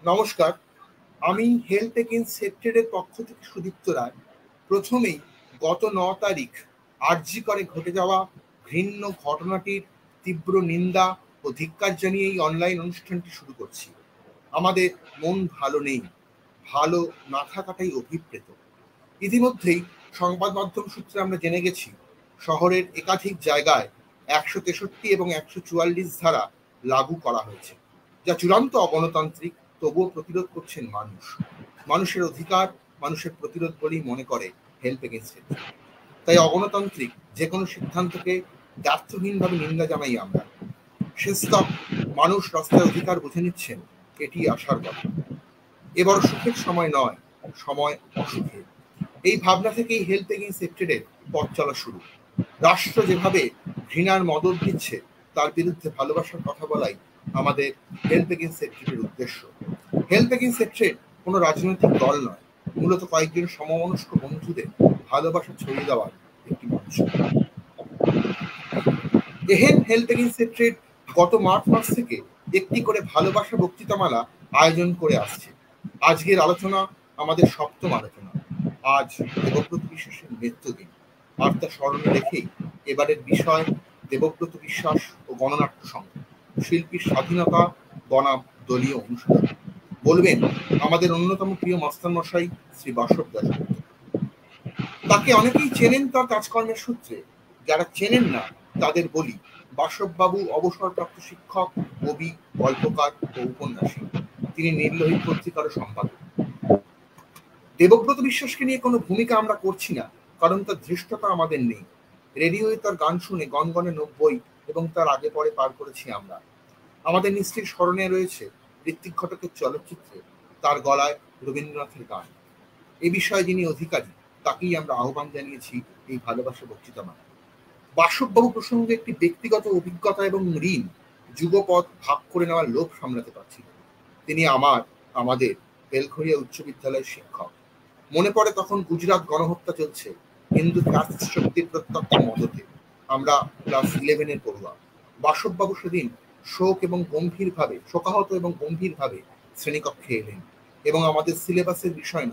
নমস্কার, আমি health against সেক্টরের পক্ষ থেকে সুদীপ্ত রায়। প্রথমেই গত 9 তারিখ আরজি করে ঘটে যাওয়া ঘৃণ্য ঘটনাটির তীব্র নিন্দা ও ধিক্কার জানিয়ে এই অনলাইন অনুষ্ঠানটি শুরু করছি। আমাদের মন ভালো নেই, ভালো না থাকাটাই অভিপ্রেত। ইতিমধ্যেই সংবাদ মাধ্যম সূত্রে আমরা জেনে গেছি, শহরের একাধিক জায়গায় 163 এবং 144 ধারা লাগু করা হয়েছে, যা চূড়ান্ত অগণতান্ত্রিক। তবুও প্রতিরোধ করছেন মানুষ। মানুষের অধিকার, মানুষের প্রতিরোধ বলেই মনে করে হেলথ এগেইনস্ট। তাই অগণতান্ত্রিক যে কোনো সিদ্ধান্তকে দ্ব্যর্থহীনভাবে নিন্দা জানাই আমরা। শেষতক মানুষ রাস্তায় অধিকার বুঝে নিচ্ছেন, এটি আশার কথা। এবার সুখের সময় নয়, সময় অসুখের। এই ভাবনা থেকেই হেলথ এগেইনস্ট সেক্টরের পথ চলা শুরু। রাষ্ট্র যেভাবে ঘৃণার মদত দিচ্ছে, তার বিরুদ্ধে ভালোবাসার কথা বলাই আমাদের হেলথ এগেইনস্ট সেক্টরের উদ্দেশ্য। হেলথ এগেইনস্ট সেক্টর কোনো রাজনৈতিক দল নয়, মূলত কয়েকজন সমমনস্ক বন্ধুদের ভালোবাসা ছড়িয়ে দেওয়ার একটি মঞ্চ। এহেন হেলথ এগেইনস্ট সেক্টর গত মার্চ মাস থেকে একটি করে ভালোবাসা বক্তৃতামালা আয়োজন করে আসছে। আজকের আলোচনা আমাদের সপ্তম আলোচনা। আজ দেবব্রত বিশ্বাসের মৃত্যুদিন। আর তা স্মরণে রেখেই এবারের বিষয় দেবব্রত বিশ্বাস ও গণনাট্য সংঘ, শিল্পীর স্বাধীনতা বনাম দলীয় অনুশোচনা। বলবেন আমাদের অন্যতম প্রিয় মাস্টারমশাই শ্রী বাসব দাশগুপ্ত। তাকে অনেকেই চেনেন তার কাজকর্মের সূত্রে, যারা চেনেন না তাদের বলি, বাসববাবু অবসরপ্রাপ্ত শিক্ষক, কবি, গল্পকার ও উপন্যাসী। তিনি নির্লোহী পত্রিকারও সম্পাদক। দেবব্রত বিশ্বাসকে নিয়ে কোনো ভূমিকা আমরা করছি না, কারণ তার ধৃষ্টতা আমাদের নেই। রেডিওয়ে তার গান শুনে গনগনে 90 এবং তার আগে পরে পার করেছি আমরা। আমাদের নিশ্চয়ই স্মরণে রয়েছে ঋত্বিক ঘটকের চলচ্চিত্রে তার গলায় রবীন্দ্রনাথের গান। এ বিষয়ে যিনি অধিকারী, তাকেই আমরা আহ্বান জানিয়েছি এই ভালোবাসা বক্তৃতামালা। বাসববাবু প্রসঙ্গে একটি ব্যক্তিগত অভিজ্ঞতা এবং ঋণ যুগপৎ ভাগ করে নেওয়ার লোভ সামলাতে পারছিল। তিনি আমাদের বেলঘরিয়া উচ্চ বিদ্যালয়ের শিক্ষক। মনে পড়ে তখন গুজরাট গণহত্যা চলছে, হিন্দু ফ্যাসিস্ট শক্তির প্রত্যক্ষ মদতে। আমরা ক্লাস 11-এর পড়ুয়া। বাসববাবু সেদিন শোকাহত এবং গম্ভীরভাবে শ্রেণীকক্ষে এলেন এবং আমাদের সিলেবাসের বিষয়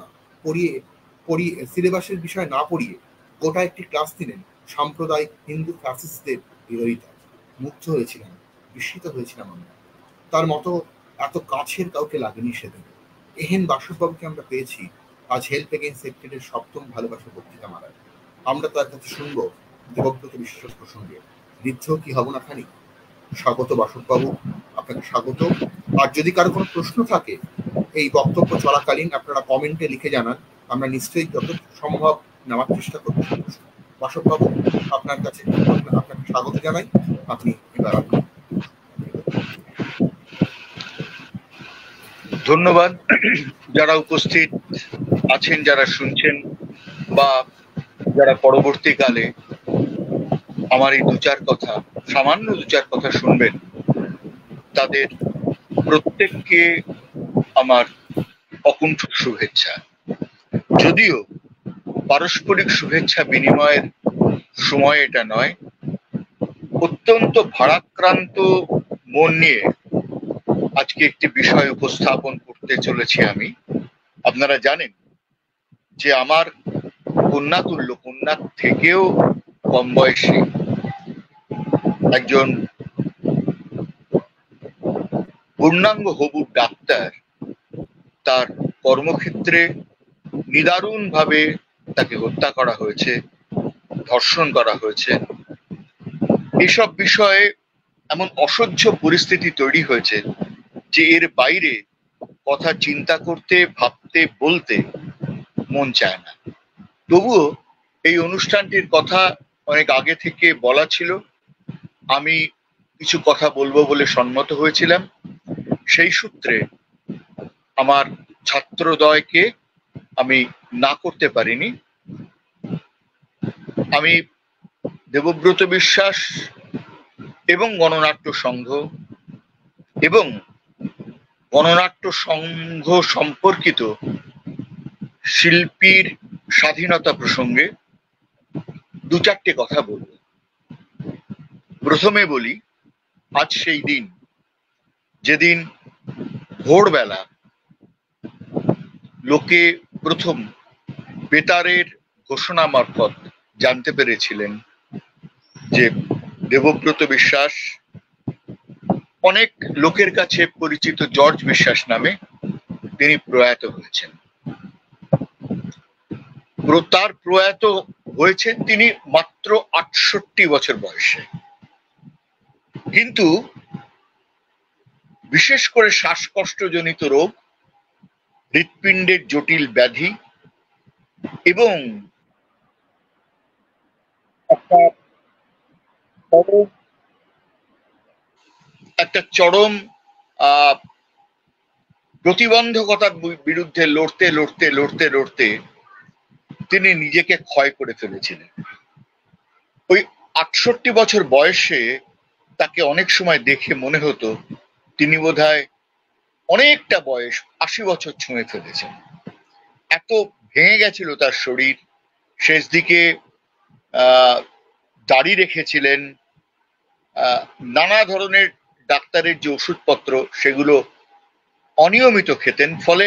না পড়িয়ে গোটা একটি ক্লাস দিলেন সাম্প্রদায়িক হিন্দু ফ্যাসিস্টদের বিরোধিতা। মুগ্ধ হয়েছিলাম, বিস্মিত হয়েছিলাম আমরা। তার মতো এত কাছের কাউকে লাগেনি সেদিন। এহেন বাসববাবুকে আমরা পেয়েছি আজ হেলথ এগেইনস্ট সেক্টরের সপ্তম ভালোবাসা বক্তৃতামালায়। আমরা তার কাছে শুনব দেবব্রত বিশ্বাস প্রসঙ্গে। ঋদ্ধ কি হব না খানি। স্বাগত বাসববাবু, আপনাকে স্বাগত। আর যদি কারো কোনো প্রশ্ন থাকে এই বক্তব্য চলাকালীন আপনারা কমেন্টে লিখে জানান, আমরা নিশ্চয়ই যত সম্ভব নেওয়ার চেষ্টা করব। বাসববাবু, আপনাকে স্বাগত জানাই। আপনি এবার ধন্যবাদ। যারা উপস্থিত আছেন, যারা শুনছেন বা যারা পরবর্তীকালে আমার এই সামান্য দু চার কথা শুনবেন, তাদের প্রত্যেককে আমার অকুণ্ঠ শুভেচ্ছা। যদিও পারস্পরিক শুভেচ্ছা বিনিময়ের সময় এটা নয়, অত্যন্ত ভারাক্রান্ত মন নিয়ে আজকে একটি বিষয় উপস্থাপন করতে চলেছি আমি। আপনারা জানেন যে আমার কন্যার থেকেও কম বয়সী একজন পূর্ণাঙ্গ হবু ডাক্তার, তার কর্মক্ষেত্রে নিদারুণভাবে তাকে হত্যা করা হয়েছে, ধর্ষণ করা হয়েছে। এসব বিষয়ে এমন অসহ্য পরিস্থিতি তৈরি হয়েছে যে এর বাইরে কথা চিন্তা করতে, ভাবতে, বলতে মন চায় না। তবুও এই অনুষ্ঠানটির কথা অনেক আগে থেকে বলা ছিল। আমি কিছু কথা বলবো বলে সম্মত হয়েছিলাম। সেই সূত্রে আমার ছাত্রদ্বয়কে আমি না করতে পারিনি। আমি দেবব্রত বিশ্বাস এবং গণনাট্য সংঘ এবং গণনাট্য সংঘ সম্পর্কিত শিল্পীর স্বাধীনতা প্রসঙ্গে দু চারটে কথা বলব। প্রথমে বলি, আজ সেই দিন যেদিন ভোরবেলা লোকে প্রথম বেতারের ঘোষণা মারফত জানতে পেরেছিলেন যে দেবব্রত বিশ্বাস অনেক লোকের কাছে পরিচিত জর্জ বিশ্বাস নামে তিনি প্রয়াত হয়েছেন। তার প্রয়াত হয়েছেন তিনি মাত্র ৬৮ বছর বয়সে। কিন্তু বিশেষ করে শ্বাসকষ্টজনিত রোগ, হৃৎপিণ্ডের জটিল ব্যাধি এবং একটা চরম প্রতিবন্ধকতার বিরুদ্ধে লড়তে লড়তে লড়তে লড়তে তিনি নিজেকে ক্ষয় করে ফেলেছিলেন। ওই ৬৮ বছর বয়সে তাকে অনেক সময় দেখে মনে হতো তিনি বোধহয় অনেকটা বয়স, ৮০ বছর ছুঁয়ে ফেলেছেন। এত ভেঙে গেছিল তার শরীর। শেষ দিকে দাড়ি রেখেছিলেন, নানা ধরনের ডাক্তারের যে ওষুধপত্র সেগুলো অনিয়মিত খেতেন। ফলে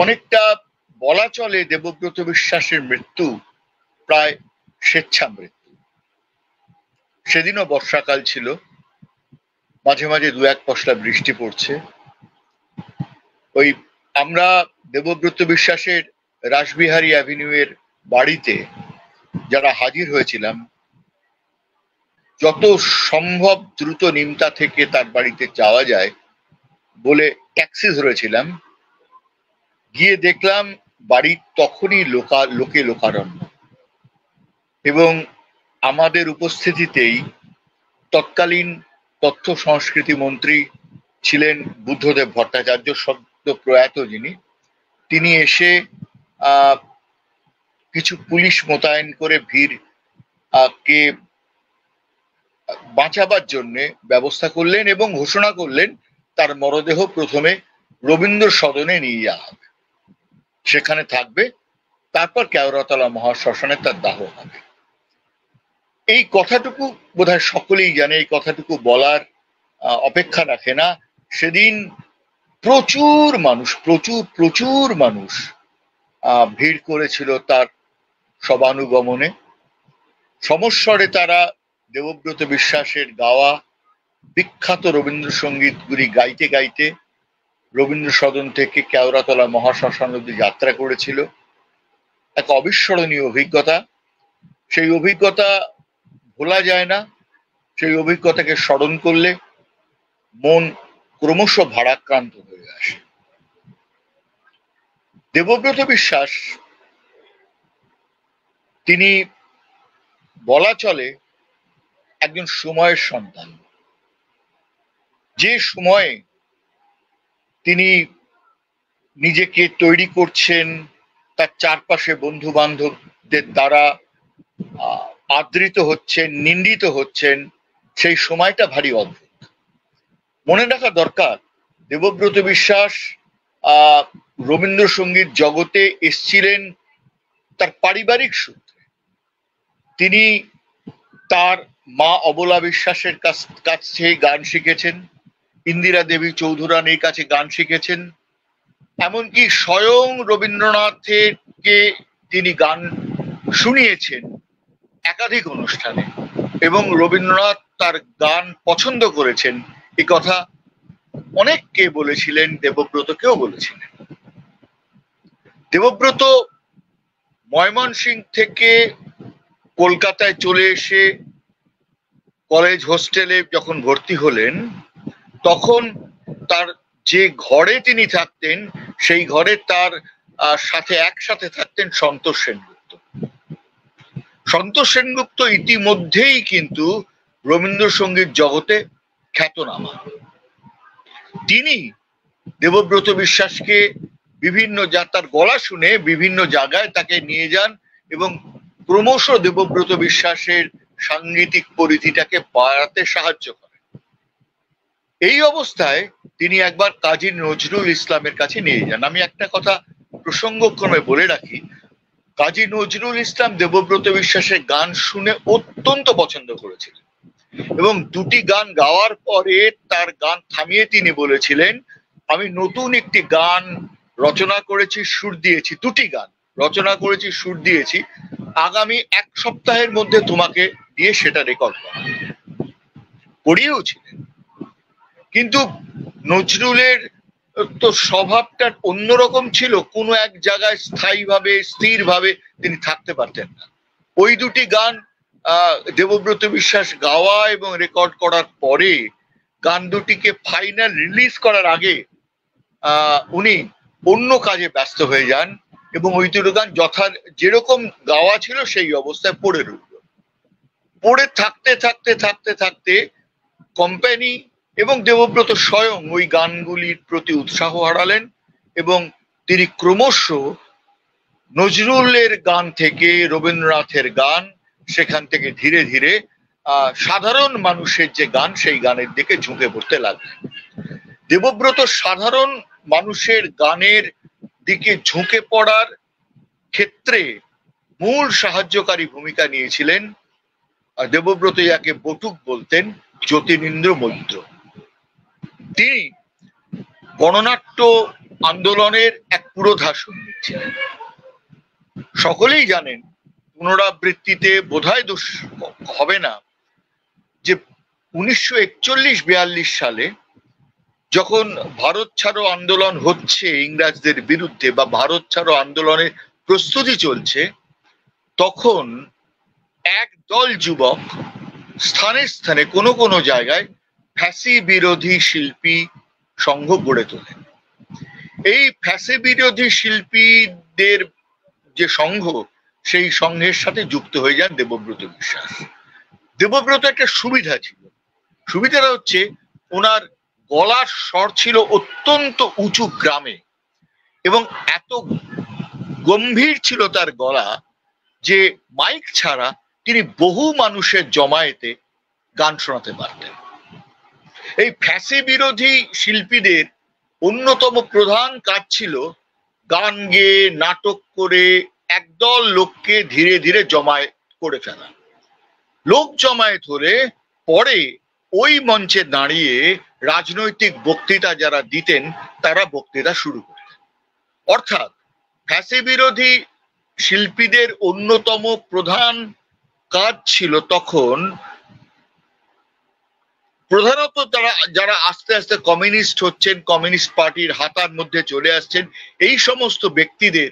অনেকটা বলা চলে দেবব্রত বিশ্বাসের মৃত্যু প্রায় স্বেচ্ছা মৃত্যু। সেদিনও বর্ষাকাল ছিল, মাঝে মাঝে ২-১ পশলা বৃষ্টি পড়ছে। ওই আমরা দেবব্রত বিশ্বাসের রাসবিহারী অ্যাভিনিউ এর বাড়িতে যারা হাজির হয়েছিলাম, যত সম্ভব দ্রুত নিমতা থেকে তার বাড়িতে যাওয়া যায় বলে ট্যাক্সি ধরেছিলাম। গিয়ে দেখলাম বাড়ির তখনই লোকে লোকারণ্য, এবং আমাদের উপস্থিতিতেই তৎকালীন তথ্য সংস্কৃতি মন্ত্রী ছিলেন বুদ্ধদেব ভট্টাচার্য, সদ্য প্রয়াত যিনি, তিনি এসে কিছু পুলিশ মোতায়েন করে ভিড় কে বাঁচাবার জন্য ব্যবস্থা করলেন এবং ঘোষণা করলেন তার মরদেহ প্রথমে রবীন্দ্র সদনে নিয়ে যাওয়া হবে, সেখানে থাকবে, তারপর কেওড়াতলা মহাশ্মশানে তার দাহ হবে। এই কথাটুকু বোধহয় সকলেই জানে, এই কথাটুকু বলার অপেক্ষা রাখে না। সেদিন প্রচুর মানুষ ভিড় করেছিল তার সবানুগমনে। সমস্বরে তারা দেবব্রত বিশ্বাসের গাওয়া বিখ্যাত রবীন্দ্রসঙ্গীতগুলি গাইতে গাইতে রবীন্দ্র সদন থেকে কেওড়াতলা মহাশ্মশান অবধি যাত্রা করেছিল। এক অবিস্মরণীয় অভিজ্ঞতা। সেই অভিজ্ঞতা ভোলা যায় না। সেই অভিজ্ঞতাকে স্মরণ করলে মন ক্রমশ ভারাক্রান্ত হয়ে আসে। দেবব্রত বিশ্বাস তিনি বলা চলে একজন সময়ের সন্তান। যে সময়ে তিনি নিজেকে তৈরি করছেন, তার চারপাশে বন্ধু বান্ধবদের দ্বারা আদৃত হচ্ছেন, নিন্দিত হচ্ছেন, সেই সময়টা ভারী অদ্ভুত। মনে রাখা দরকার, দেবব্রত বিশ্বাস রবীন্দ্রসঙ্গীত জগতে এসছিলেন তার পারিবারিক সূত্রে। তিনি তার মা অবলা বিশ্বাসের কাছ থেকে গান শিখেছেন, ইন্দিরা দেবী চৌধুরানীর কাছে গান শিখেছেন, এমনকি স্বয়ং রবীন্দ্রনাথকে তিনি গান শুনিয়েছেন একাধিক অনুষ্ঠানে, এবং রবীন্দ্রনাথ তার গান পছন্দ করেছেন। এই কথা অনেককে বলেছিলেন, দেবব্রতকেও বলেছিলেন। দেবব্রত ময়মনসিংহ থেকে কলকাতায় চলে এসে কলেজ হোস্টেলে যখন ভর্তি হলেন, তখন তার যে ঘরে তিনি থাকতেন সেই ঘরে তার সাথে একসাথে থাকতেন সন্তোষ সেনগুপ্ত। সন্তোষ সেনগুপ্ত ইতিমধ্যেই কিন্তু রবীন্দ্রসঙ্গীত জগতে খ্যাতনামা। তিনি দেবব্রত বিশ্বাসকে তার গলা শুনে বিভিন্ন জায়গায় তাকে নিয়ে যান এবং ক্রমশ দেবব্রত বিশ্বাসের সাংগীতিক পরিধিটাকে বাড়াতে সাহায্য করেন। এই অবস্থায় তিনি একবার কাজী নজরুল ইসলামের কাছে নিয়ে যান। আমি একটা কথা প্রসঙ্গক্রমে বলে রাখি, কাজী নজরুল ইসলাম দেবব্রত বিশ্বাসের গান শুনে অত্যন্ত পছন্দ করেছিলেন, এবং দুটি গান গাওয়ার পরে তার গান থামিয়ে তিনি বলেছিলেন, আমি নতুন একটি গান রচনা করেছি, সুর দিয়েছি, দুটি গান রচনা করেছি, সুর দিয়েছি, আগামী 1 সপ্তাহের মধ্যে তোমাকে দিয়ে সেটা রেকর্ড করা। করিয়েও ছিলেন, কিন্তু নজরুলের তো স্বভাবটা অন্যরকম ছিল, কোনো এক জায়গায় স্থায়ীভাবে স্থিরভাবে তিনি থাকতে পারতেন না। ওই দুটি গান দেবব্রত বিশ্বাস গাওয়া এবং রেকর্ড করার পরে গান দুটিকে ফাইনাল রিলিজ করার আগে উনি অন্য কাজে ব্যস্ত হয়ে যান এবং ওই দুটো গান যেরকম গাওয়া ছিল সেই অবস্থায় পড়ে রইল। পড়ে থাকতে থাকতে থাকতে থাকতে কোম্পানি এবং দেবব্রত স্বয়ং ওই গানগুলির প্রতি উৎসাহ হারালেন এবং তিনি ক্রমশ নজরুলের গান থেকে রবীন্দ্রনাথের গান, সেখান থেকে ধীরে ধীরে সাধারণ মানুষের যে গান সেই গানের দিকে ঝুঁকে পড়তে লাগলেন। দেবব্রত সাধারণ মানুষের গানের দিকে ঝুঁকে পড়ার ক্ষেত্রে মূল সাহায্যকারী ভূমিকা নিয়েছিলেন দেবব্রত, যাকে বটুক বলতেন, যতীন্দ্র মৈত্র। তিনি গণনাট্য আন্দোলনের এক পুরোধা সৈনিক ছিলেন। সকলেই জানেন, পুনরাবৃত্তিতে বোধহয় দোষ হবে না যে 1941-42 সালে যখন ভারত ছাড়ো আন্দোলন হচ্ছে ইংরেজদের বিরুদ্ধে, বা ভারত ছাড়ো আন্দোলনের প্রস্তুতি চলছে, তখন এক দল যুবক স্থানে স্থানে কোনো কোনো জায়গায় ফ্যাসি বিরোধী শিল্পী সংঘ গড়ে তোলেন। এই ফ্যাসি বিরোধী শিল্পীদের যে সংঘ, সেই সংঘের সাথে যুক্ত হয়ে যান দেবব্রত বিশ্বাস। দেবব্রত একটা সুবিধা ছিল, সুবিধাটা হচ্ছে ওনার গলার স্বর ছিল অত্যন্ত উঁচু গ্রামে, এবং এত গম্ভীর ছিল তার গলা যে মাইক ছাড়া তিনি বহু মানুষের জমায়েতে গান শোনাতে পারতেন। এই ফ্যাসি বিরোধী শিল্পীদের অন্যতম প্রধান কাজ ছিল গান গেয়ে নাটক করে একদল লোককে ধীরে ধীরে জমায়েত করে ফেলা। লোক জমায়েত হলে পরে ওই মঞ্চে দাঁড়িয়ে রাজনৈতিক বক্তৃতা যারা দিতেন তারা বক্তৃতা শুরু করতেন। অর্থাৎ ফ্যাসি বিরোধী শিল্পীদের অন্যতম প্রধান কাজ ছিল তখন প্রধানত যারা আস্তে আস্তে কমিউনিস্ট হচ্ছেন, কমিউনিস্ট পার্টির হাতার মধ্যে চলে আসছেন, এই সমস্ত ব্যক্তিদের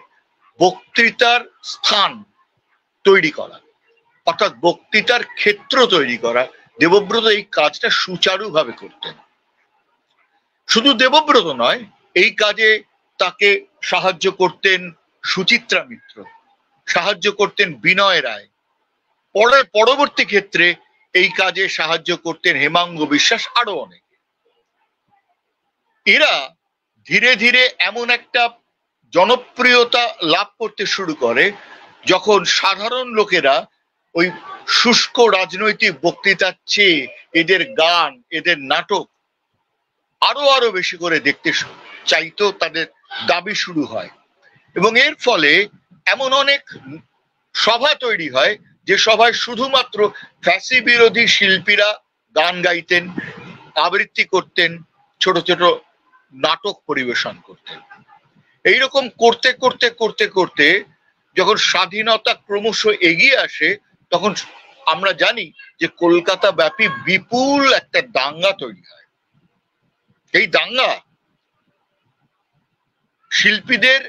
বক্তৃতার স্থান তৈরি করা, অর্থাৎ বক্তৃতার ক্ষেত্র তৈরি করা। দেবব্রত এই কাজটা সুচারুভাবে করতেন। শুধু দেবব্রত নয়, এই কাজে তাকে সাহায্য করতেন সুচিত্রা মিত্র, সাহায্য করতেন বিনয় রায়, পরবর্তী ক্ষেত্রে এই কাজে সাহায্য করতেন হেমাঙ্গ বিশ্বাস, আরো অনেকে। এরা ধীরে ধীরে এমন একটা জনপ্রিয়তা লাভ করতে শুরু করে যখন সাধারণ লোকেরা ওই শুষ্ক রাজনৈতিক বক্তৃতার চেয়ে এদের গান, এদের নাটক আরো আরো বেশি করে দেখতে চাইতো, তাদের দাবি শুরু হয়। এবং এর ফলে এমন অনেক সভা তৈরি হয় যে সভায় শুধুমাত্র ফ্যাসি বিরোধী শিল্পীরা গান গাইতেন, আবৃত্তি করতেন, ছোট ছোট নাটক পরিবেশন করতেন। এইরকম করতে করতে করতে করতে যখন স্বাধীনতা ক্রমশ এগিয়ে আসে, তখন আমরা জানি যে কলকাতা ব্যাপী বিপুল একটা দাঙ্গা তৈরি হয়। এই দাঙ্গা শিল্পীদের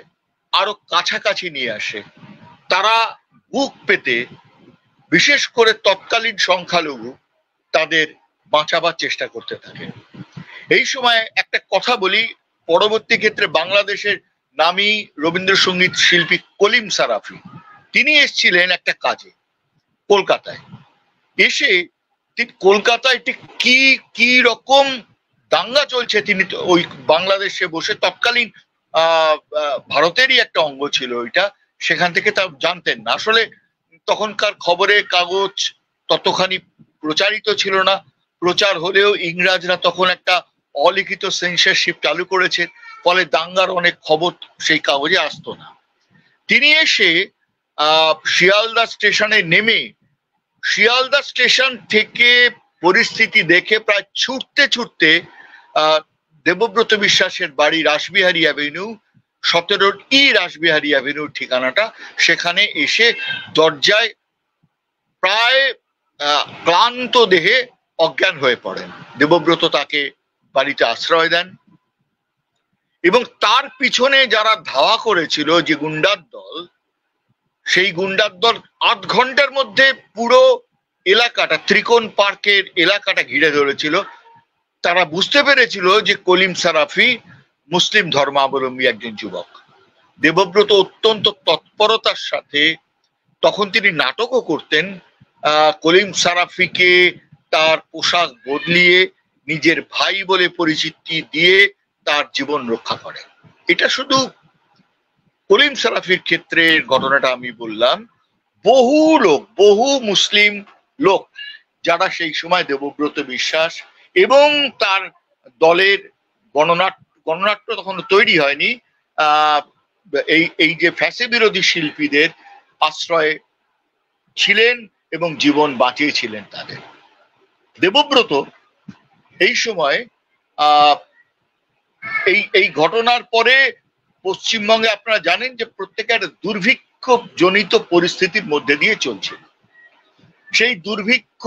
আরো কাছাকাছি নিয়ে আসে। তারা বুক পেতে, বিশেষ করে তৎকালীন সংখ্যালঘু, তাদের বাঁচাবার চেষ্টা করতে থাকে। এই সময় একটা কথা বলি, পরবর্তী ক্ষেত্রে বাংলাদেশের নামী রবীন্দ্রসঙ্গীত শিল্পী কলিম সারাফি, তিনি এসেছিলেন একটা কাজে কলকাতায়। এসে ঠিক কলকাতায় ঠিক কি রকম দাঙ্গা চলছে তিনি ওই বাংলাদেশে বসে, তৎকালীন ভারতেরই একটা অঙ্গ ছিল ওইটা, সেখান থেকে তা জানতেন না। আসলে তখনকার খবরের কাগজ ততখানি প্রচারিত ছিল না, প্রচার হলেও ইংরেজরা তখন একটা অলিখিত সেন্সরশিপ চালু করেছে, ফলে দাঙ্গার অনেক খবর সেই কাগজে আসতো না। তিনি এসে শিয়ালদা স্টেশনে নেমে শিয়ালদা স্টেশন থেকে পরিস্থিতি দেখে প্রায় ছুটতে ছুটতে দেবব্রত বিশ্বাসের বাড়ি রাসবিহারী অ্যাভিনিউ 17 রাসবিহারী অ্যাভিনিউর ঠিকানাটা, সেখানে এসে দরজায় প্রায় ক্লান্ত দেহে অজ্ঞান হয়ে পড়েন। দেবব্রত তাকে বাড়িতে আশ্রয় দেন এবং তার পিছনে যারা ধাওয়া করেছিল, যে গুন্ডার দল, সেই গুন্ডার দল 8 ঘন্টার মধ্যে পুরো এলাকাটা, ত্রিকোণ পার্কের এলাকাটা ঘিরে ধরেছিল। তারা বুঝতে পেরেছিল যে কলিম সারাফি মুসলিম ধর্মাবলম্বী একজন যুবক। দেবব্রত অত্যন্ত তৎপরতার সাথে, তখন তিনি নাটকও করতেন, কলিম সারাফিকে তার পোশাক বদলিয়ে নিজের ভাই বলে পরিচিতি দিয়ে তার জীবন রক্ষা করেন। এটা শুধু কলিম সারাফির ক্ষেত্রে ঘটনাটা আমি বললাম, বহু মুসলিম লোক যারা সেই সময় দেবব্রত বিশ্বাস এবং তার দলের গণনাট্য তখন তৈরি হয়নি, এই যে ফ্যাসি বিরোধী শিল্পীদের আশ্রয়ে ছিলেন এবং জীবন বাঁচিয়েছিলেন তাদের। দেবব্রত এই সময় এই ঘটনার পরে পশ্চিমবঙ্গে আপনারা জানেন যে প্রত্যেকের দুর্ভিক্ষ জনিত পরিস্থিতির মধ্যে দিয়ে চলছে। সেই দুর্ভিক্ষ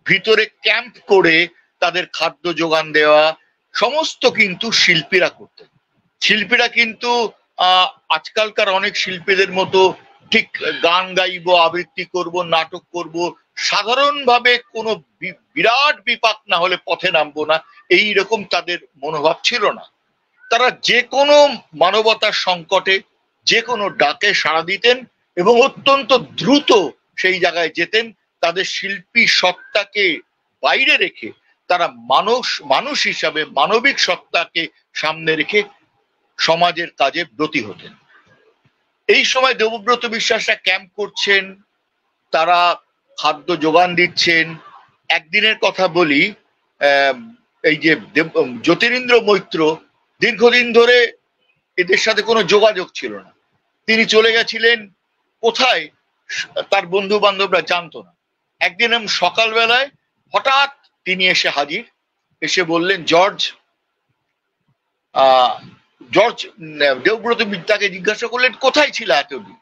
ভিতরে ক্যাম্প করে তাদের খাদ্য যোগান দেওয়া সমস্ত কিন্তু শিল্পীরা করতেন। শিল্পীরা কিন্তু আজকালকার অনেক শিল্পীদের মতো ঠিক গান গাইবো, আবৃত্তি করব, নাটক করব, সাধারণভাবে কোনো বিরাট বিপাক না হলে পথে নামবো না, এই রকম তাদের মনোভাব ছিল না। তারা যে কোনো মানবতার সংকটে, যে কোনো ডাকে সাড়া দিতেন এবং অত্যন্ত দ্রুত সেই জায়গায় যেতেন। তাদের শিল্পী সত্তাকে বাইরে রেখে তারা মানুষ হিসাবে মানবিক সত্তাকে সামনে রেখে সমাজের কাজে ব্রতী হতেন। এই সময় দেবব্রত বিশ্বাসরা ক্যাম্প করছেন, তারা খাদ্য যোগান দিচ্ছেন। একদিনের কথা বলি, এই যে জ্যোতিরিন্দ্র মৈত্র দীর্ঘদিন ধরে এদের সাথে কোনো যোগাযোগ ছিল না। তিনি চলে গেছিলেন কোথায় তার বন্ধু বান্ধবরা জানতো না। একদিন সকালবেলায় হঠাৎ তিনি এসে হাজির, এসে বললেন, জর্জ দেবব্রত তাকে জিজ্ঞাসা করলেন, কোথায় ছিল এতদিন?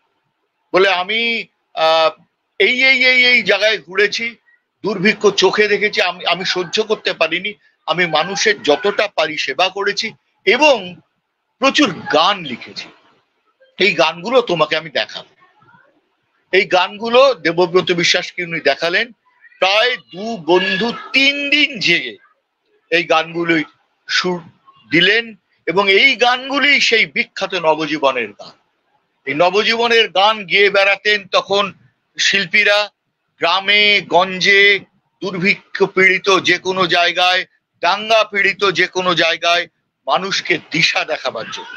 বলে, আমি এই জায়গায় ঘুরেছি, দুর্ভিক্ষ চোখে দেখেছি, আমি সহ্য করতে পারিনি, আমি মানুষের যতটা পারি সেবা করেছি এবং প্রচুর গান লিখেছি। এই গানগুলো তোমাকে আমি দেখাবো। এই গানগুলো দেবব্রত বিশ্বাসকে উনি দেখালেন। প্রায় 2 বন্ধু 3 দিন জেগে এই গানগুলোই সুর দিলেন এবং এই গানগুলি সেই বিখ্যাত নবজীবনের গান। এই নবজীবনের গান গেয়ে বেড়াতেন তখন শিল্পীরা গ্রামে গঞ্জে, দুর্ভিক্ষ পীড়িত যে কোনো জায়গায়, দাঙ্গা পীড়িত যে কোনো জায়গায় মানুষকে দিশা দেখাবার জন্য।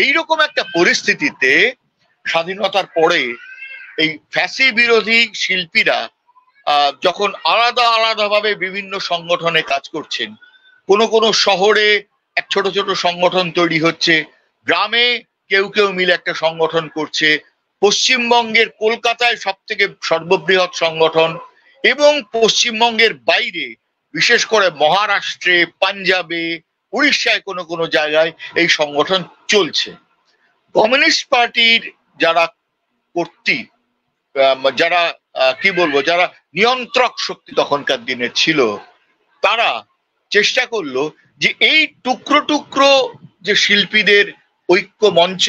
এইরকম একটা পরিস্থিতিতে স্বাধীনতার পরে এই ফ্যাসি বিরোধী শিল্পীরা যখন আলাদাভাবে বিভিন্ন সংগঠনে কাজ করছেন, কোনো শহরে এক ছোট ছোট সংগঠন তৈরি হচ্ছে, গ্রামে কেউ মিলে একটা সংগঠন করছে, পশ্চিমবঙ্গের কলকাতায় সর্ববৃহৎ সংগঠন এবং পশ্চিমবঙ্গের বাইরে বিশেষ করে মহারাষ্ট্রে, পাঞ্জাবে, উড়িষ্যায় কোনো জায়গায় এই সংগঠন চলছে। কমিউনিস্ট পার্টির যারা যারা যারা নিয়ন্ত্রক শক্তি তখনকার দিনে ছিল, তারা চেষ্টা করলো যে এই টুকরো যে শিল্পীদের ঐক্য মঞ্চ,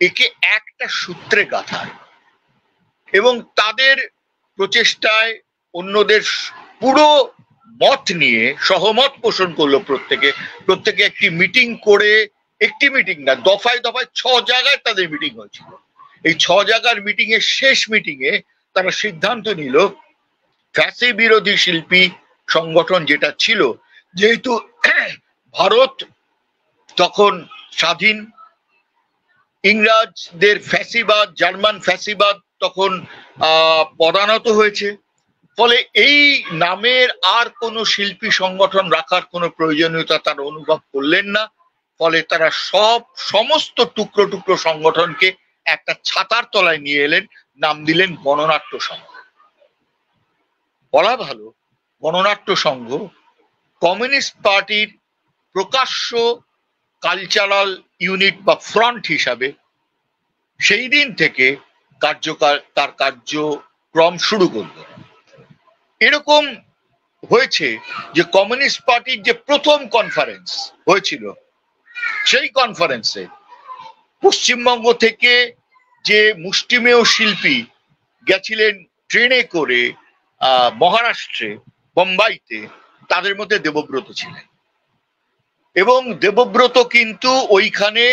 একে একটা সূত্রে গাঁথার এবং তাদের প্রচেষ্টায় অন্যদের পুরো মত নিয়ে সহমত পোষণ করলো। প্রত্যেকে একটি মিটিং করে, একটি মিটিং না, দফায় 6 জায়গায় তাদের মিটিং হয়েছিল। এই 6 জায়গার মিটিং এর শেষ মিটিং এ তারা সিদ্ধান্ত নিল, ফ্যাসি বিরোধী শিল্পী সংগঠন যেটা ছিল, যেহেতু ভারত তখন স্বাধীন, ইংরেজদের ফ্যাসিবাদ, জার্মান ফ্যাসিবাদ তখন পদানত হয়েছে, ফলে এই নামের আর কোনো শিল্পী সংগঠন রাখার কোনো প্রয়োজনীয়তা তারা অনুভব করলেন না। ফলে তারা সমস্ত টুকরো সংগঠনকে একটা ছাতার তলায় নিয়ে এলেন, নাম দিলেন গণনাট্য সংঘ। বলা ভালো, গণনাট্য সংঘ কমিউনিস্ট পার্টির প্রকাশ্য কালচারাল ইউনিট বা ফ্রন্ট হিসাবে সেই দিন থেকে তার কার্যক্রম শুরু করল। এরকম হয়েছে যে কমিউনিস্ট পার্টির যে প্রথম কনফারেন্স হয়েছিল, সেই কনফারেন্সে পশ্চিমবঙ্গ থেকে যে মুষ্টিমেয় শিল্পী গেছিলেন ট্রেনে করে মহারাষ্ট্রে, বোম্বাইতে, তাদের মধ্যে দেবব্রত ছিলেন। এবং দেবব্রত কিন্তু ওইখানে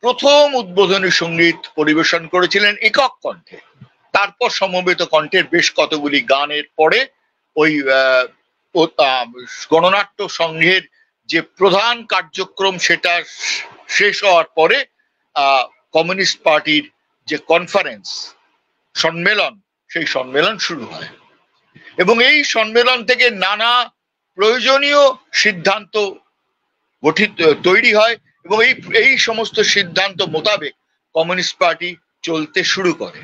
প্রথম উদ্বোধনী সঙ্গীত পরিবেশন করেছিলেন একক কণ্ঠে। তারপর সমবেত কণ্ঠের বেশ কতগুলি গানের পরে ওই গণনাট্য সংঘের যে প্রধান কার্যক্রম সেটা শেষ হওয়ার পরে কমিউনিস্ট পার্টির যে কনফারেন্স, সম্মেলন, সেই সম্মেলন শুরু হয়। এবং এই সম্মেলন থেকে নানা প্রয়োজনীয় সিদ্ধান্ত তৈরি হয় এবং এই সমস্ত সিদ্ধান্ত মোতাবেক কমিউনিস্ট পার্টি চলতে শুরু করে।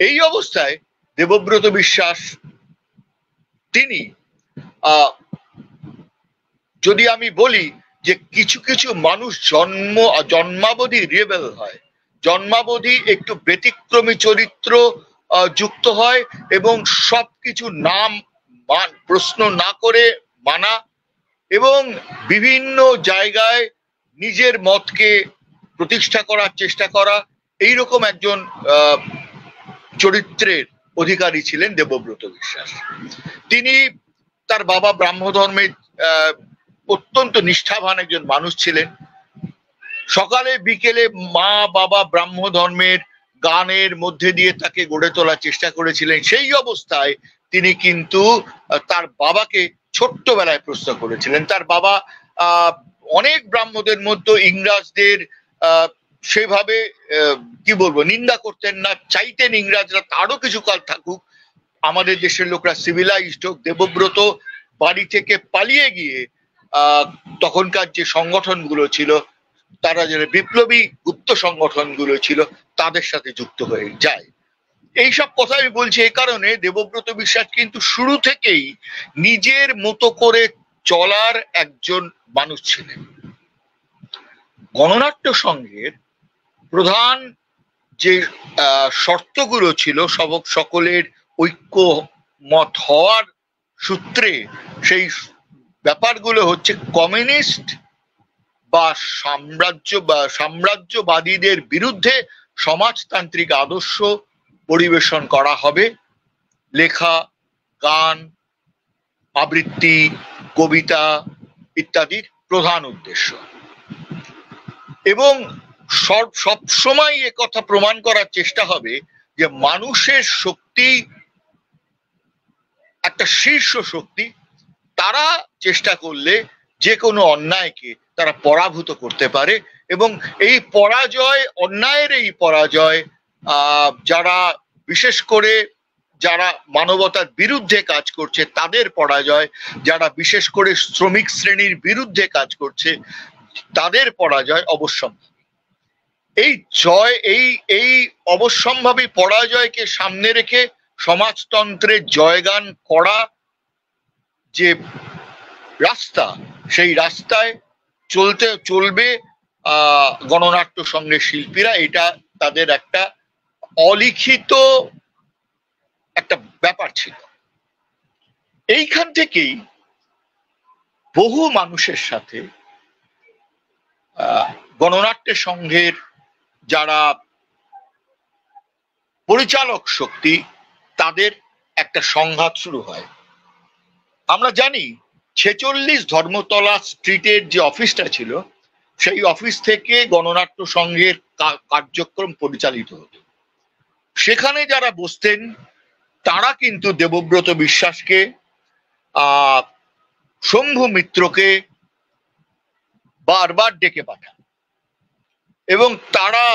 এই অবস্থায় দেবব্রত বিশ্বাস তিনি যদি আমি বলি যে কিছু কিছু মানুষ জন্মাবধি রেবেল হয়, জন্মাবধি একটু ব্যতিক্রমী চরিত্র যুক্ত হয় এবং সবকিছু প্রশ্ন না করে মানা এবং বিভিন্ন জায়গায় নিজের মতকে প্রতিষ্ঠা করার চেষ্টা করা, এইরকম একজন চরিত্রের অধিকারী ছিলেন দেবব্রত বিশ্বাস। তিনি তার বাবা ব্রাহ্ম ধর্মের অত্যন্ত নিষ্ঠাবান একজন মানুষ ছিলেন। সকালে বিকেলে মা বাবা ব্রাহ্ম ধর্মের গানের মধ্যে দিয়ে তাকে গড়ে তোলার চেষ্টা করেছিলেন। সেই অবস্থায় তিনি কিন্তু তার বাবাকে ছোট্টবেলায় প্রশ্ন করেছিলেন। তার বাবা অনেক ব্রাহ্মদের মধ্যে ইংরাজদের সেভাবে কি বলবো নিন্দা করতেন না, চাইতেন ইংরাজরা আরো কিছু কাল থাকুক, আমাদের দেশের লোকরা সিভিলাইজড হোক। দেবব্রত বাড়ি থেকে পালিয়ে গিয়ে তখনকার যে সংগঠনগুলো ছিল, তারা যে বিপ্লবী গুপ্ত সংগঠনগুলো ছিল, তাদের সাথে যুক্ত হয়ে যায়। এইসব কথা আমি বলছি এই কারণে, দেবব্রত বিশ্বাস কিন্তু শুরু থেকেই নিজের মতো করে চলার একজন মানুষ ছিলেন। গণনাট্য সংঘের প্রধান যে শর্তগুলো ছিল সকলের ঐক্যমত হওয়ার সূত্রে, সেই ব্যাপারগুলো হচ্ছে কমিউনিস্ট বা সাম্রাজ্যবাদীদের বিরুদ্ধে সমাজতান্ত্রিক আদর্শ পরিবেশন করা হবে, লেখা, গান, আবৃত্তি, কবিতা ইত্যাদির প্রধান উদ্দেশ্য। এবং সব সময় একথা প্রমাণ করার চেষ্টা হবে যে মানুষের শক্তি একটা শীর্ষ শক্তি, তারা চেষ্টা করলে যে কোনো অন্যায়কে তারা পরাভূত করতে পারে। এবং এই পরাজয়, অন্যায়ের এই পরাজয়, যারা বিশেষ করে যারা মানবতার বিরুদ্ধে কাজ করছে তাদের পরাজয়, যারা বিশেষ করে শ্রমিক শ্রেণীর বিরুদ্ধে কাজ করছে তাদের পরাজয় অবশ্যম্ভাবী। এই জয়, এই অবশ্যম্ভাবী পরাজয়কে সামনে রেখে সমাজতন্ত্রের জয়গান করা যে রাস্তা, সেই রাস্তায় চলবে গণনাট্য সংঘের শিল্পীরা। এটা তাদের একটা অলিখিত একটা ব্যাপার ছিল। এইখান থেকেই বহু মানুষের সাথে গণনাট্য সংঘের যারা পরিচালক শক্তি, তাদের একটা সংঘাত শুরু হয়। আমরা জানি 46 ধর্মতলা স্ট্রিটের যে অফিসটা ছিল, সেই অফিস থেকে গণনাট্য সংঘের কার্যক্রম পরিচালিত হতো। সেখানে যারা বসতেন তারা কিন্তু দেবব্রত বিশ্বাসকে, শম্ভু মিত্রকে বারবার ডেকে পাঠান এবং তারা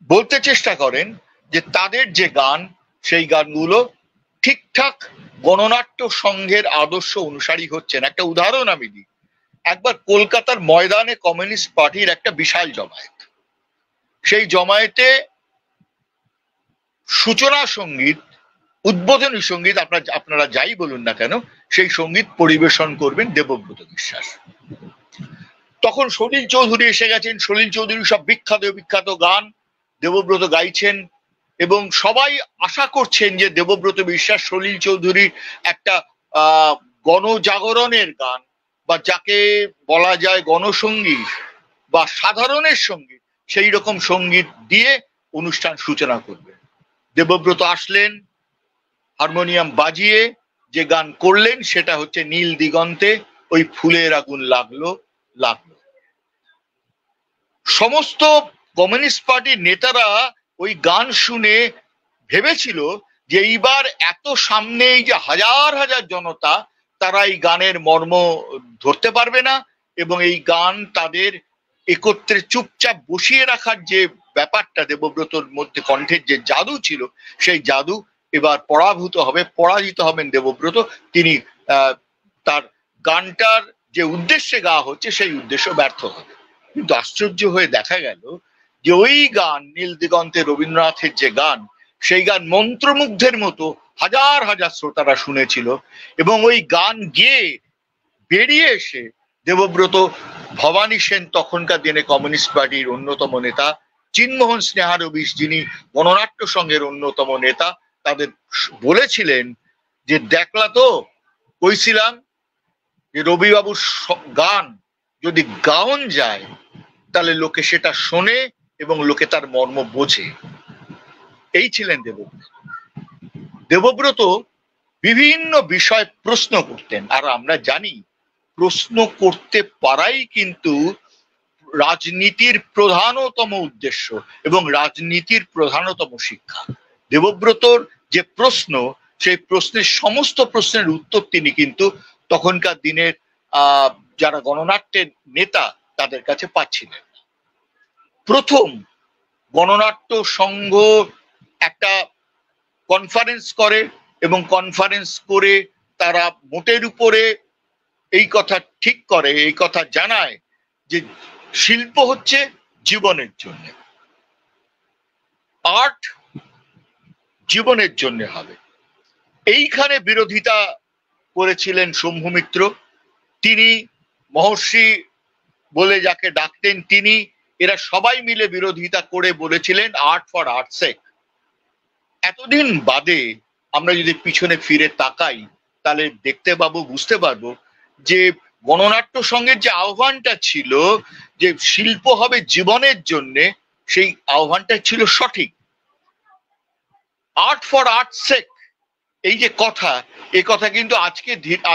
বলতে চেষ্টা করেন যে তাদের যে গান, সেই গানগুলো ঠিকঠাক গণনাট্য সংঘের আদর্শ অনুসারী হচ্ছেন। একটা উদাহরণ আমি দিই। একবার কলকাতার ময়দানে কমিউনিস্ট পার্টির একটা বিশাল জমায়েত, সেই জমায়েতে সূচনা সঙ্গীত উদ্বোধনী সঙ্গীত আপনারা যাই বলুন না কেন, সেই সঙ্গীত পরিবেশন করবেন দেবব্রত বিশ্বাস। তখন সলিল চৌধুরী এসে গেছেন। সলিল চৌধুরী সব বিখ্যাত বিখ্যাত গান দেবব্রত গাইছেন এবং সবাই আশা করছেন যে দেবব্রত বিশ্বাস সলিল চৌধুরীর একটা গণজাগরণের গান বা যাকে বলা যায় গণসঙ্গীত বা সাধারণের সঙ্গীত, সেই রকম সঙ্গীত দিয়ে অনুষ্ঠান সূচনা করবে। দেবব্রত আসলেন, হারমোনিয়াম বাজিয়ে যে গান করলেন সেটা হচ্ছে নীল দিগন্তে ওই ফুলের আগুন লাগলো লাগলো। সমস্ত কমিউনিস্ট পার্টির নেতারা ওই গান শুনে ভেবেছিল যে এইবার এত সামনে এই যে হাজার হাজার জনতা, তারা এই গানের মর্ম ধরতে পারবে না এবং এই গান তাদের একত্রে চুপচাপ বসিয়ে রাখার যে ব্যাপারটা দেবব্রতর মধ্যে কণ্ঠের যে জাদু ছিল, সেই জাদু এবার পরাজিত হবেন দেবব্রত। তিনি তার গানটার যে উদ্দেশ্যে গাওয়া হচ্ছে সেই উদ্দেশ্য ব্যর্থ হবে। কিন্তু আশ্চর্য হয়ে দেখা গেল যে ওই গান নীল দিগন্তে রবীন্দ্রনাথের যে গান, সেই গান মন্ত্রমুগ্ধের মতো হাজার হাজার শ্রোতারা শুনেছিল এবং ওই গান গেয়ে বেরিয়ে এসে দেবব্রত, ভবানী সেন তখনকার দিনে কমিউনিস্ট পার্টির অন্যতম নেতা, চিন্মোহন স্নেহারবিশ যিনি গণনাট্য সংঘের অন্যতম নেতা, তাদের বলেছিলেন যে দেখলা তো, কইছিলাম যে রবিবাবুর গান যদি গাওন যায় তাহলে লোকে সেটা শোনে এবং লোকে তার মর্ম বোঝে। এই ছিলেন দেবব্রত। দেবব্রত বিভিন্ন বিষয় প্রশ্ন করতেন, আর আমরা জানি প্রশ্ন করতে পারাই কিন্তু রাজনীতির প্রধানতম উদ্দেশ্য এবং রাজনীতির প্রধানতম শিক্ষা। দেবব্রতর যে প্রশ্ন, সেই প্রশ্নের সমস্ত প্রশ্নের উত্তর তিনি কিন্তু তখনকার দিনের যারা গণনাট্যের নেতা তাদের কাছে পাচ্ছিলেন। প্রথম গণনাট্য সংঘ একটা কনফারেন্স করে এবং কনফারেন্স করে তারা মোটের উপরে এই কথা ঠিক করে, এই কথা জানায় যে শিল্প হচ্ছে জীবনের জন্য, আর্ট জীবনের জন্য হবে। এইখানে বিরোধিতা করেছিলেন শম্ভু মিত্র। তিনি মহর্ষি বলে যাকে ডাকতেন তিনি, এরা সবাই মিলে বিরোধিতা করে বলেছিলেন আর্ট ফর আর্ট সেক। এতদিন বাদে আমরা যদি পিছনে ফিরে তাকাই তাহলে দেখতে পাবো, বুঝতে পারবো যে গণনাট্য সংঘের যে আহ্বানটা ছিল যে শিল্প হবে জীবনের জন্য, সেই আহ্বানটা ছিল সঠিক। আর্ট ফর আর্ট সেক এই যে কথা, এই কথা কিন্তু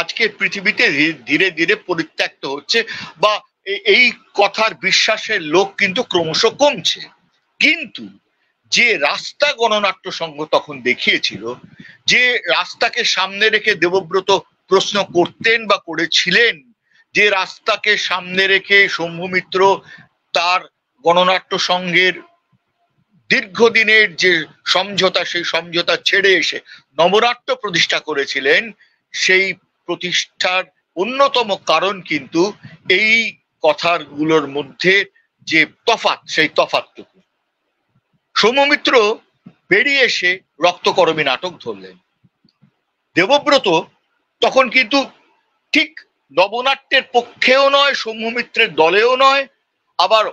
আজকে পৃথিবীতে ধীরে ধীরে পরিত্যক্ত হচ্ছে বা এই কথার বিশ্বাসের লোক কিন্তু ক্রমশ কমছে। কিন্তু যে রাস্তা গণনাট্য সংঘ তখন দেখিয়েছিল, যে রাস্তাকে সামনে রেখে দেবব্রত প্রশ্ন করতেন বা করেছিলেন, যে রাস্তাকে সামনে রেখে শম্ভু মিত্র তার গণনাট্য সংঘের দীর্ঘদিনের যে সমঝোতা, সেই সমঝোতা ছেড়ে এসে নবনাট্য প্রতিষ্ঠা করেছিলেন, সেই প্রতিষ্ঠার অন্যতম কারণ কিন্তু এই কথাগুলোর মধ্যে যে তফাৎ, সেই তফাৎটুকু। সৌম্যমিত্র বেরিয়ে এসে রক্তকরবী নাটক ধরলেন। দেবব্রত তখন কিন্তু ঠিক নবনাট্যের পক্ষেও নয়, সৌম্যমিত্রের দলেও নয়, আবার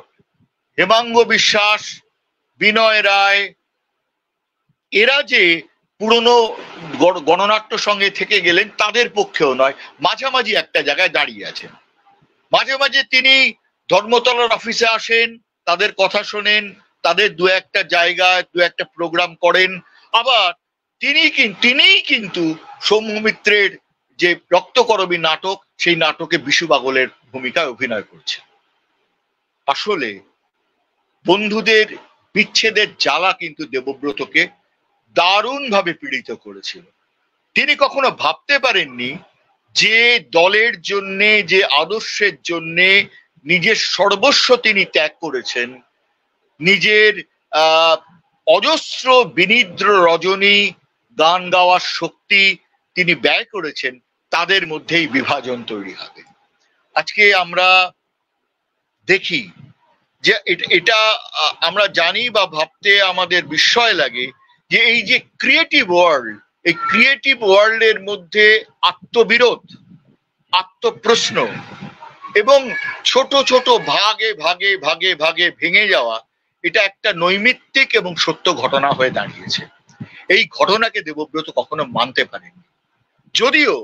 হেমাঙ্গ বিশ্বাস, বিনয় রায় এরা যে পুরনো গণনাট্য সঙ্গে থেকে গেলেন তাদের পক্ষেও নয়, মাঝামাঝি একটা জায়গায় দাঁড়িয়ে আছেন। মাঝে মাঝে তিনি ধর্মতলার অফিসে আসেন, তাদের কথা শোনেন, তাদের দু একটা জায়গায় দু একটা প্রোগ্রাম করেন। আবার তিনিই কিন্তু সৌম্য মিত্রের যে রক্তকরবী নাটক, সেই নাটকে বিশু বাগলের ভূমিকায় অভিনয় করছেন। আসলে বন্ধুদের বিচ্ছেদের জ্বালা কিন্তু দেবব্রতকে দারুণভাবে পীড়িত করেছিল। তিনি কখনো ভাবতে পারেননি যে দলের জন্যে, যে আদর্শের জন্যে নিজের সর্বস্ব তিনি ত্যাগ করেছেন, নিজের অজস্র বিনিদ্র রজনী গান গাওয়ার শক্তি তিনি ব্যয় করেছেন, তাদের মধ্যেই বিভাজন তৈরি হবে। আজকে আমরা দেখি যে এটা আমরা জানি বা ভাবতে আমাদের বিস্ময় লাগে যে এই যে ক্রিয়েটিভ ওয়ার্ল্ড, এই ক্রিয়েটিভ ওয়ার্ল্ডের মধ্যে আত্মবিরোধ, আত্মপ্রশ্ন এবং ছোট ছোট ভাগে ভাগে ভাগে ভাগে ভেঙে যাওয়া, এটা একটা নৈমিত্তিক এবং সত্য ঘটনা হয়ে দাঁড়িয়েছে। এই ঘটনাকে দেবব্রত কখনো মানতে পারেনি, যদিও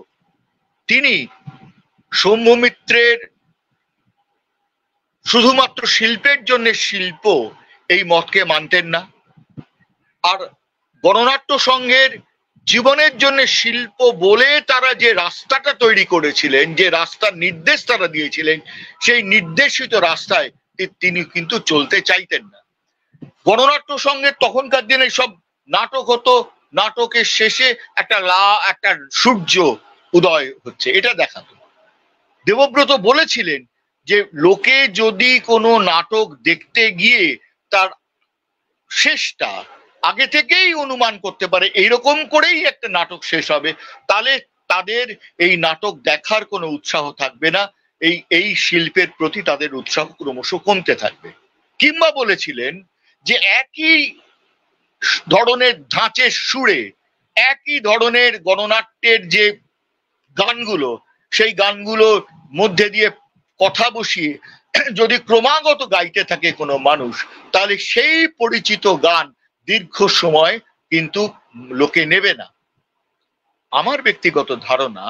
তিনি সৌম্যমিত্রের শুধুমাত্র শিল্পের জন্য শিল্প এই মতকে মানতেন না, আর গণনাট্য সংঘের জীবনের জন্য শিল্প বলে তারা যে রাস্তাটা তৈরি করেছিলেন, যে রাস্তার নির্দেশ তারা দিয়েছিলেন, সেই নির্দেশিত রাস্তায় তিনি কিন্তু চলতে চাইতেন না। গণনাট্য সংঘের তখনকার দিনে সব নাটক হতো, নাটকের শেষে একটা সূর্য উদয় হচ্ছে এটা দেখাতো। দেবব্রত বলেছিলেন যে লোকে যদি কোনো নাটক দেখতে গিয়ে তার শেষটা আগে থেকেই অনুমান করতে পারে এইরকম করেই একটা নাটক শেষ হবে, তাহলে তাদের এই নাটক দেখার কোনো উৎসাহ থাকবে না, এই শিল্পের প্রতি তাদের উৎসাহ ক্রমশ কমতে থাকবে। কিংবা বলেছিলেন যে একই ধরনের ধাঁচের সুরে একই ধরনের গণনাট্যের যে গানগুলো, সেই গানগুলোর মধ্যে দিয়ে কথা বসিয়ে যদি ক্রমাগত গাইতে থাকে কোনো মানুষ, তাহলে সেই পরিচিত গান দীর্ঘ সময় কিন্তু লোকে নেবে না। আমার ব্যক্তিগত ধারণা,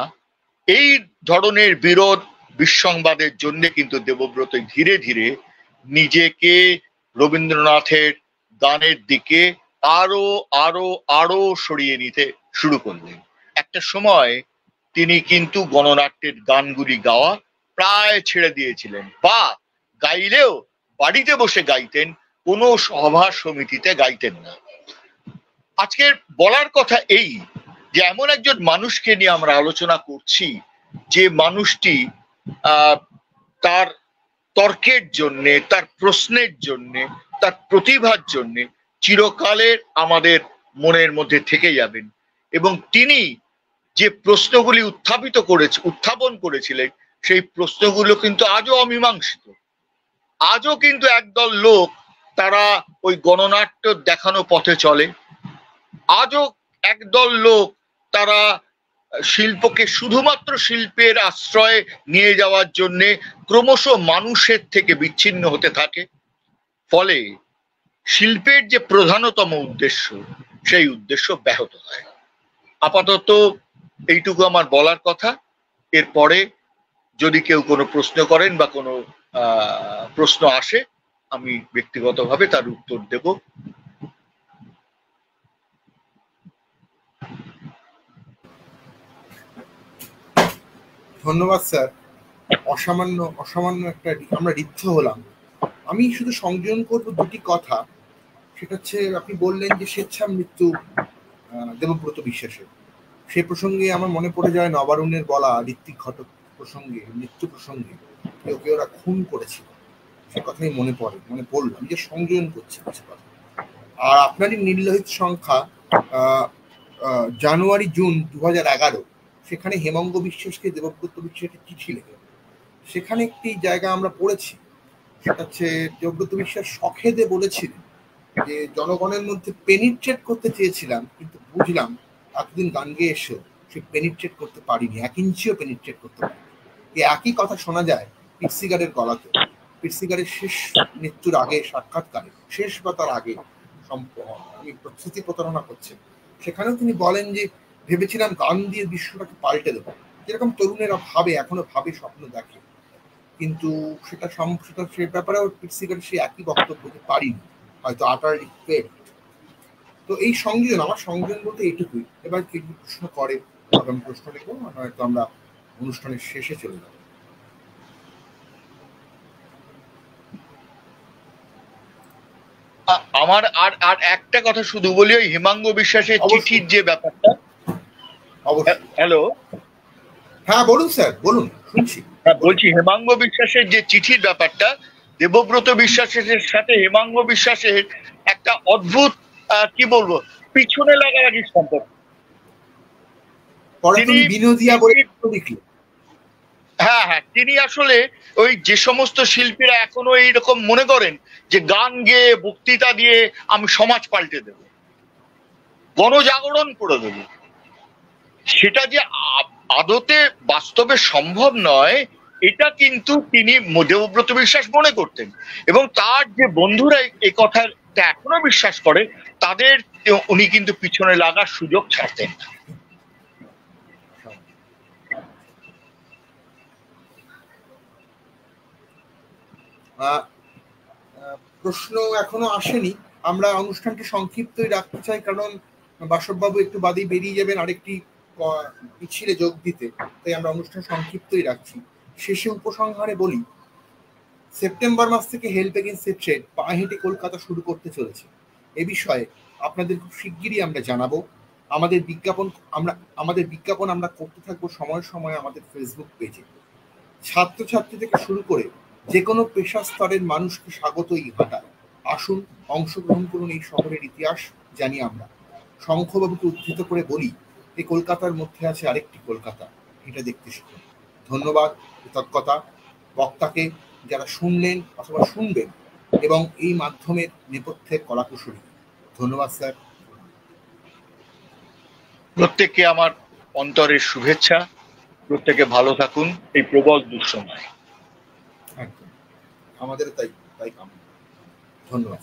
এই ধরনের বিরোধ বিসংবাদের জন্য কিন্তু দেবব্রত ধীরে ধীরে নিজেকে রবীন্দ্রনাথের গানের দিকে আরো আরো আরো সরিয়ে নিতে শুরু করলেন। একটা সময় তিনি কিন্তু গণনাট্যের গানগুলি গাওয়া প্রায় ছেড়ে দিয়েছিলেন, বা গাইলেও বাড়িতে বসে গাইতেন, কোনো সভা সমিতিতে গাইতেন না। আজকের বলার কথা এই যে এমন একজন মানুষকে নিয়ে আমরা আলোচনা করছি, যে মানুষটি তার তর্কের জন্যে, তার প্রশ্নের জন্যে, তার প্রতিভার জন্যে চিরকালের আমাদের মনের মধ্যে থেকে যাবেন, এবং তিনি যে প্রশ্নগুলি উত্থাপন করেছিলেন, সেই প্রশ্নগুলো কিন্তু আজও অমীমাংসিত। আজও কিন্তু একদল লোক তারা ওই গণনাট্য দেখানো পথে চলে, আজও একদল লোক তারা শিল্পকে শুধুমাত্র শিল্পের আশ্রয়ে নিয়ে যাওয়ার জন্যে ক্রমশ মানুষের থেকে বিচ্ছিন্ন হতে থাকে। ফলে শিল্পের যে প্রধানতম উদ্দেশ্য, সেই উদ্দেশ্য ব্যাহত হয়। আপাতত এইটুকু আমার বলার কথা। এরপরে যদি কেউ কোনো প্রশ্ন করেন বা কোনো প্রশ্ন আসে, আমি ব্যক্তিগতভাবে তার উত্তর দেব। ধন্যবাদ স্যার। অসামান্য একটা আমরা ঋদ্ধ হলাম। আমি শুধু সংযোজন করব দুটি কথা। সেটা হচ্ছে, আপনি বললেন যে স্বেচ্ছা মৃত্যু দেবব্রত বিশ্বাসের, সে প্রসঙ্গে আমার মনে পড়ে যায় নবারুণের বলা ঋত্বিক ঘটক প্রসঙ্গে, মৃত্যু প্রসঙ্গে কেউ ওরা খুন করেছিল, সে কথাই মনে পড়লো। আমি যে সংযোজন করছি কিছু কথা। আর আপনারই নির্লোহিত সংখ্যা জানুয়ারি জুন 2011, সেখানে হেমঙ্গ বিশ্বাসকে দেবব্রত বিশ্বাসকে চিঠি লেখে। সেখানে একটি জায়গা আমরা পড়েছি, সেটা হচ্ছে দেবব্রত বিশ্বাস শখেদে বলেছিলেন যে জনগণের মধ্যে পেনিট্রেট করতে চেয়েছিলাম, কিন্তু বুঝলাম এতদিন গান গেয়ে এসেও সে পেনিট্রেট করতে পারিনি, 1 ইঞ্চিও পেনিট্রেট করতে পারিনি। এই একই কথা শোনা যায় পিটসিগারের গলাতে। পিটসিগারের শেষ মৃত্যুর আগে সাক্ষাৎকারে, শেষ বা তার আগে, আমি প্রস্তুতি প্রতারণা করছেন, সেখানেও তিনি বলেন যে ভেবেছিলাম গান দিয়ে বিশ্বটাকে পাল্টে দেবো, যেরকম তরুণেরা ভাবে, এখনো ভাবে, স্বপ্ন দেখে, কিন্তু সে ব্যাপারেও পিটসিগার সে একই বক্তব্য দিতে পারিনি, হয়তো আটার ফেল। তো এই সংযোজন, আমার সংযোজন বলতে এইটুকুই। এবার কি প্রশ্ন করে আমি প্রশ্ন নেব, হয়তো আমরা অনুষ্ঠানের শেষে চলে যাব। আমার আর একটা কথা শুধু বলি, ওই হেমাঙ্গ বিশ্বাসের চিঠির যে ব্যাপারটা। হ্যালো, হ্যাঁ বলুন স্যার, বলুন, শুনছি। হ্যাঁ বলছি, হেমাঙ্গ বিশ্বাসের যে চিঠির ব্যাপারটা, দেবব্রত বিশ্বাসের সাথে হেমাঙ্গ বিশ্বাসের একটা অদ্ভুত কি বলবো, পিছনে লাগালাগি সম্পর্ক। হ্যাঁ হ্যাঁ, তিনি আসলে ওই যে সমস্ত শিল্পীরা এখনো এইরকম মনে করেন যে গান গেয়ে বক্তৃতা দিয়ে আমি সমাজ পাল্টে দেব, গণজাগরণ করে দেব, সেটা যে আদতে বাস্তবে সম্ভব নয়, এটা কিন্তু তিনি দেবব্রত বিশ্বাস মনে করতেন, এবং তার যে বন্ধুরা এ কথাটা এখনো বিশ্বাস করে তাদের উনি কিন্তু পিছনে লাগার সুযোগ ছাড়তেন না। প্রশ্ন এখনো আসেনি, আমরা অনুষ্ঠানটি সংক্ষিপ্তই রাখতে চাই, কারণ বাসববাবু একটু বাদেই বেরিয়ে যাবেন আরেকটি মিছিলে যোগ দিতে, তাই আমরা অনুষ্ঠান সংক্ষিপ্তই রাখছি। শেষে উপসংহারে বলি, সেপ্টেম্বর মাস থেকে হেল্প এগেইনস্ট ট্রেড পায়ে হেঁটে কলকাতা শুরু করতে চলেছে। এ বিষয়ে আপনাদের খুব শিগগিরই আমরা জানাবো। আমাদের বিজ্ঞাপন আমরা করতে থাকবো সময় সময় আমাদের ফেসবুক পেজে। ছাত্রছাত্রী থেকে শুরু করে যে কোনো পেশা স্তরের মানুষকে স্বাগত এই হাঁটায়। আসুন, অংশগ্রহণ করুন, এই শহরের ইতিহাস জানি আমরা। শঙ্খবাবুকে উদ্ধৃত করে বলি, এই কলকাতার মধ্যে আছে আরেকটি কলকাতা, এটা দেখতে শিখুন। ধন্যবাদ, কৃতজ্ঞতা বক্তাকে, যারা শুনলেন অথবা শুনবেন, এবং এই মাধ্যমের নেপথ্যের কলাকুশলী। ধন্যবাদ স্যার। প্রত্যেককে আমার অন্তরের শুভেচ্ছা। প্রত্যেকে ভালো থাকুন এই প্রবল দুঃসময়। একদম, আমাদের তাই কামনা। ধন্যবাদ।